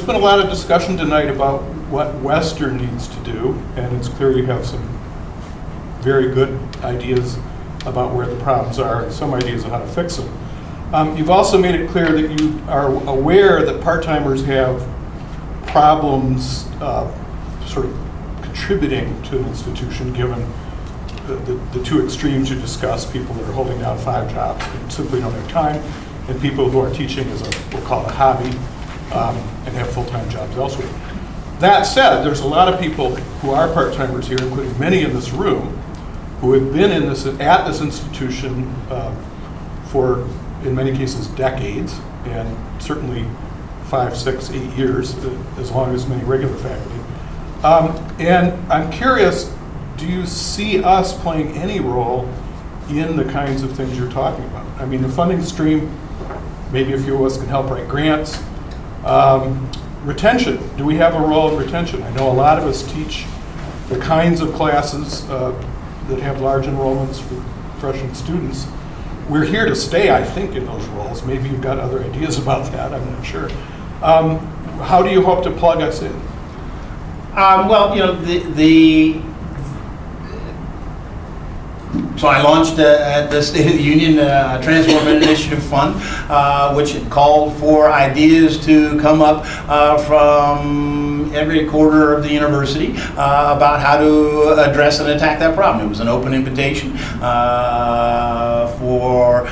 there's been a lot of discussion tonight about what Western needs to do, and it's clear you have some very good ideas about where the problems are and some ideas on how to fix them. You've also made it clear that you are aware that part-timers have problems sort of contributing to an institution, given the two extremes you discussed, people that are holding down 5 jobs and simply don't have time, and people who are teaching as we'll call it a hobby, and have full-time jobs elsewhere. That said, there's a lot of people who are part-timers here, including many in this room, who have been at this institution for, in many cases, decades, and certainly 5, 6, 8 years, as long as many regular faculty. And I'm curious, do you see us playing any role in the kinds of things you're talking about? I mean, the funding stream, maybe a few of us can help write grants. Retention, do we have a role in retention? I know a lot of us teach the kinds of classes that have large enrollments for freshman students. We're here to stay, I think, in those roles. Maybe you've got other ideas about that, I'm not sure. How do you hope to plug us in? Well, you know, so I launched at the State of the Union Transformational Initiative Fund, which called for ideas to come up from every quarter of the university about how to address and attack that problem. It was an open invitation for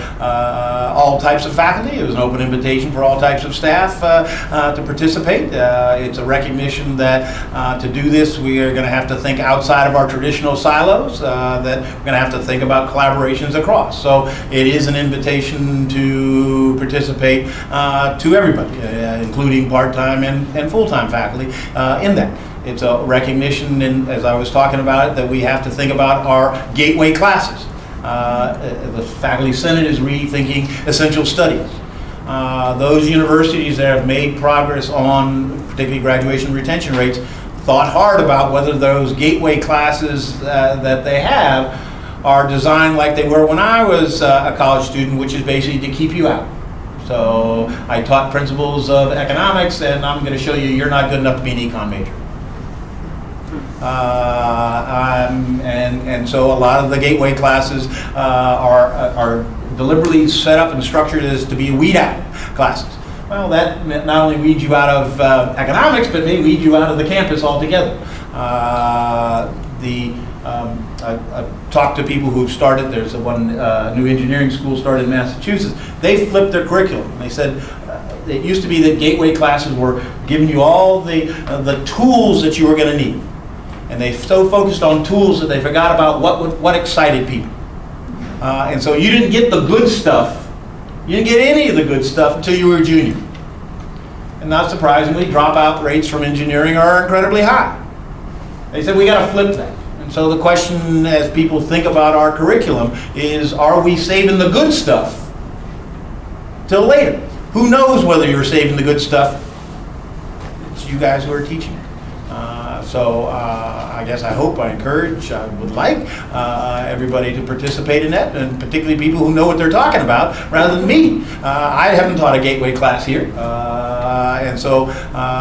all types of faculty. It was an open invitation for all types of staff to participate. It's a recognition that to do this, we are going to have to think outside of our traditional silos, that we're going to have to think about collaborations across. So it is an invitation to participate to everybody, including part-time and full-time faculty in that. It's a recognition, and as I was talking about it, that we have to think about our gateway classes. The Faculty Senate is rethinking essential studies. Those universities that have made progress on particularly graduation retention rates thought hard about whether those gateway classes that they have are designed like they were when I was a college student, which is basically to keep you out. So I taught principles of economics, and I'm going to show you you're not good enough to be an econ major. And so a lot of the gateway classes are deliberately set up and structured as to be weed out classes. Well, that not only weeds you out of economics, but may weed you out of the campus altogether. I've talked to people who've started, there's one new engineering school started in Massachusetts. They flipped their curriculum. They said it used to be that gateway classes were giving you all the tools that you were going to need. And they so focused on tools that they forgot about what excited people. And so you didn't get the good stuff. You didn't get any of the good stuff until you were a junior. And not surprisingly, dropout rates from engineering are incredibly high. They said we got to flip that. And so the question, as people think about our curriculum, is are we saving the good stuff till later? Who knows whether you're saving the good stuff? It's you guys who are teaching. So I guess I hope, I encourage, I would like everybody to participate in that, and particularly people who know what they're talking about rather than me. I haven't taught a gateway class here, and so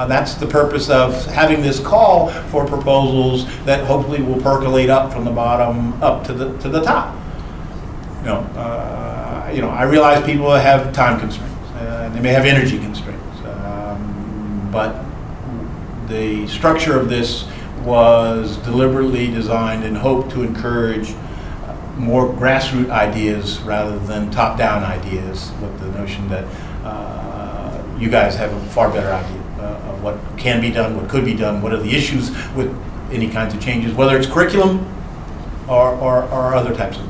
that's the purpose of having this call for proposals that hopefully will percolate up from the bottom up to the top. I realize people have time constraints, they may have energy constraints, but the structure of this was deliberately designed and hoped to encourage more grassroots ideas rather than top-down ideas, with the notion that you guys have a far better idea of what can be done, what could be done, what are the issues with any kinds of changes, whether it's curriculum or other types of